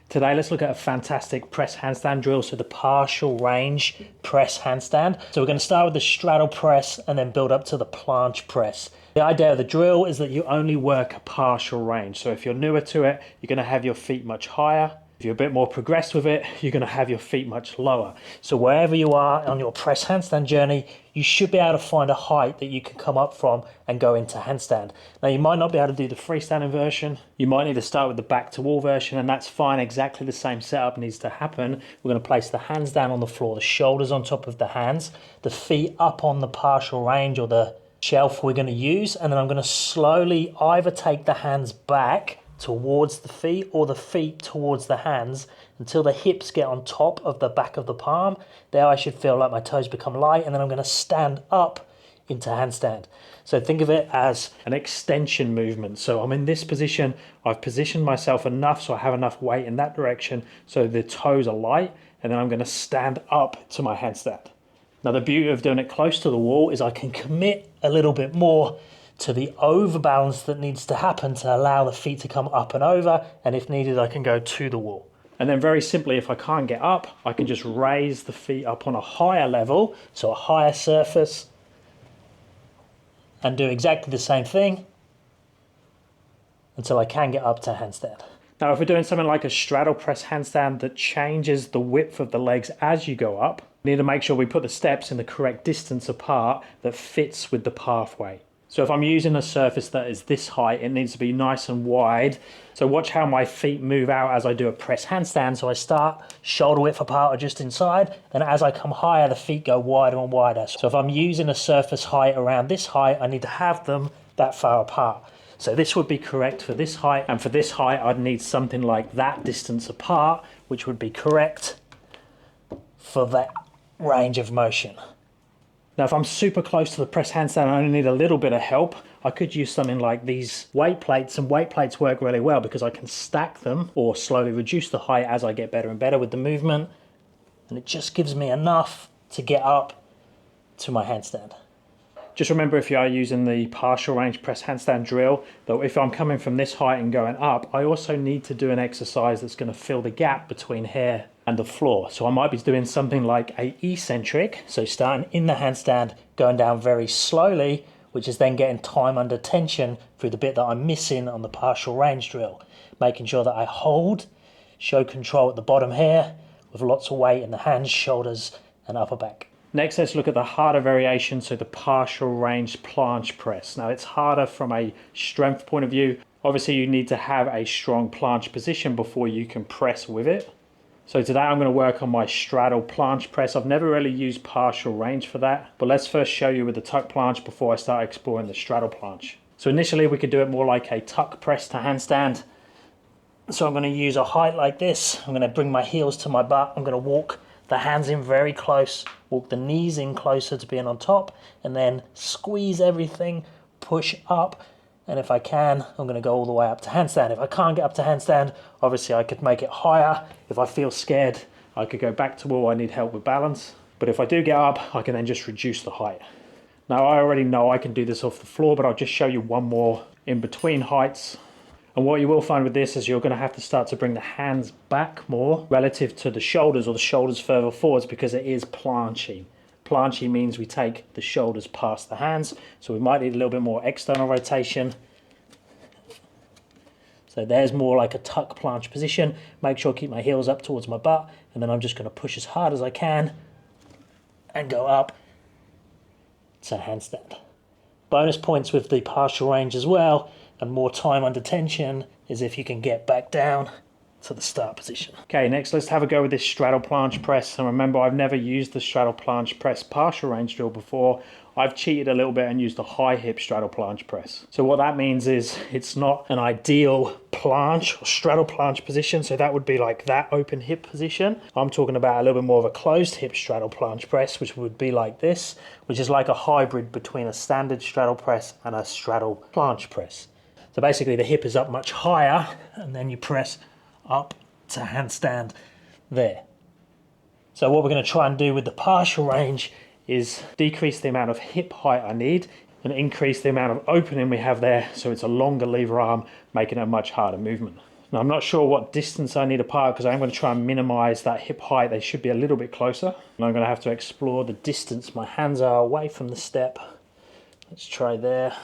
Today let's look at a fantastic press handstand drill, so the partial range press handstand. So we're going to start with the straddle press and then build up to the planche press. The idea of the drill is that you only work a partial range. So if you're newer to it, you're going to have your feet much higher. If you're a bit more progressed with it, you're going to have your feet much lower. So wherever you are on your press handstand journey, you should be able to find a height that you can come up from and go into handstand. Now you might not be able to do the freestanding version. You might need to start with the back to wall version, and that's fine. Exactly the same setup needs to happen. We're going to place the hands down on the floor, the shoulders on top of the hands, the feet up on the partial range or the shelf we're going to use, and then I'm going to slowly either take the hands back towards the feet or the feet towards the hands until the hips get on top of the back of the palm. There I should feel like my toes become light, and then I'm going to stand up into handstand. So think of it as an extension movement. So I'm in this position, I've positioned myself enough so I have enough weight in that direction so the toes are light, and then I'm going to stand up to my handstand. Now the beauty of doing it close to the wall is I can commit a little bit more to the overbalance that needs to happen to allow the feet to come up and over, and if needed I can go to the wall. And then very simply, if I can't get up, I can just raise the feet up on a higher level, so a higher surface, and do exactly the same thing until I can get up to handstand. Now if we're doing something like a straddle press handstand that changes the width of the legs as you go up, we need to make sure we put the steps in the correct distance apart that fits with the pathway. So if I'm using a surface that is this height, it needs to be nice and wide. So watch how my feet move out as I do a press handstand. So I start shoulder width apart or just inside, and as I come higher, the feet go wider and wider. So if I'm using a surface height around this height, I need to have them that far apart. So this would be correct for this height, and for this height, I'd need something like that distance apart, which would be correct for that range of motion. Now, if I'm super close to the press handstand and I only need a little bit of help, I could use something like these weight plates, and weight plates work really well because I can stack them or slowly reduce the height as I get better and better with the movement, and it just gives me enough to get up to my handstand. Just remember, if you are using the partial range press handstand drill, that if I'm coming from this height and going up, I also need to do an exercise that's going to fill the gap between here and the floor. So I might be doing something like a eccentric, so starting in the handstand, going down very slowly, which is then getting time under tension through the bit that I'm missing on the partial range drill, making sure that I hold, show control at the bottom here with lots of weight in the hands, shoulders and upper back. Next, let's look at the harder variation, so the partial range planche press. Now it's harder from a strength point of view. Obviously you need to have a strong planche position before you can press with it. So today I'm going to work on my straddle planche press. I've never really used partial range for that, but let's first show you with the tuck planche before I start exploring the straddle planche. So initially we could do it more like a tuck press to handstand. So I'm going to use a height like this. I'm going to bring my heels to my butt. I'm going to walk the hands in very close, walk the knees in closer to being on top, and then squeeze everything, push up. And if I can, I'm going to go all the way up to handstand. If I can't get up to handstand, obviously I could make it higher. If I feel scared, I could go back to wall. I need help with balance. But if I do get up, I can then just reduce the height. Now I already know I can do this off the floor, but I'll just show you one more in between heights. And what you will find with this is you're going to have to start to bring the hands back more relative to the shoulders, or the shoulders further forwards, because it is planching. Planche means we take the shoulders past the hands, so we might need a little bit more external rotation. So there's more like a tuck planche position. Make sure I keep my heels up towards my butt, and then I'm just going to push as hard as I can and go up to handstand. Bonus points with the partial range as well, and more time under tension, is if you can get back down to the start position. Okay, next let's have a go with this straddle planche press. And remember, I've never used the straddle planche press partial range drill before. I've cheated a little bit and used a high hip straddle planche press. So what that means is it's not an ideal planche or straddle planche position. So that would be like that open hip position. I'm talking about a little bit more of a closed hip straddle planche press, which would be like this, which is like a hybrid between a standard straddle press and a straddle planche press. So basically the hip is up much higher, and then you press up to handstand there. So what we're going to try and do with the partial range is decrease the amount of hip height I need and increase the amount of opening we have there, so it's a longer lever arm, making it a much harder movement. Now, I'm not sure what distance I need apart because I'm going to try and minimize that hip height. They should be a little bit closer. And I'm going to have to explore the distance my hands are away from the step. Let's try there.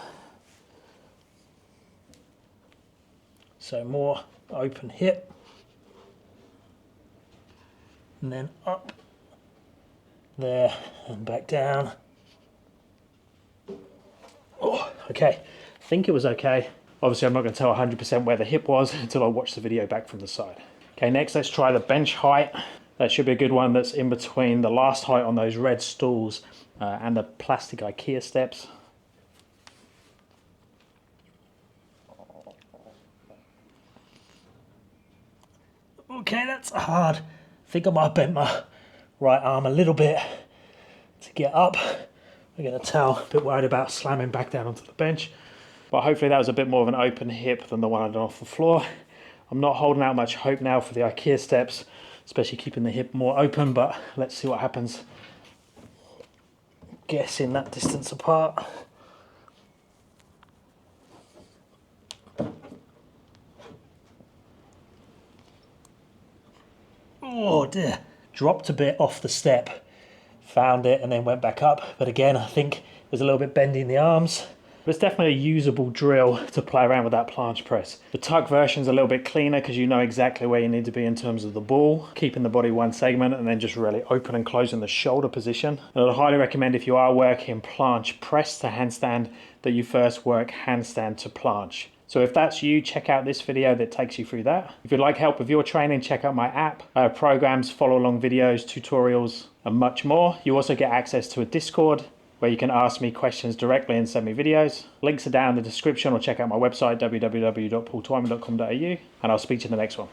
So more open hip. And then up there and back down. Oh, okay. I think it was okay. Obviously, I'm not going to tell 100% where the hip was until I watch the video back from the side. Okay, next let's try the bench height. That should be a good one that's in between the last height on those red stools and the plastic IKEA steps. Okay, that's hard. I think I might have bent my right arm a little bit to get up. I'm going to tell, a bit worried about slamming back down onto the bench. But hopefully that was a bit more of an open hip than the one I'd done off the floor. I'm not holding out much hope now for the IKEA steps, especially keeping the hip more open, but let's see what happens. Guessing that distance apart. Oh dear, dropped a bit off the step. Found it and then went back up, but again I think it was a little bit bendy in the arms. But it's definitely a usable drill to play around with that planche press. The tuck version's a little bit cleaner because you know exactly where you need to be in terms of the ball, keeping the body one segment and then just really open and closing the shoulder position. And I'd highly recommend if you are working planche press to handstand that you first work handstand to planche. So if that's you, check out this video that takes you through that. If you'd like help with your training, check out my app. I have programs, follow along videos, tutorials, and much more. You also get access to a Discord where you can ask me questions directly and send me videos. Links are down in the description, or check out my website, www.paultwyman.com.au, and I'll speak to you in the next one.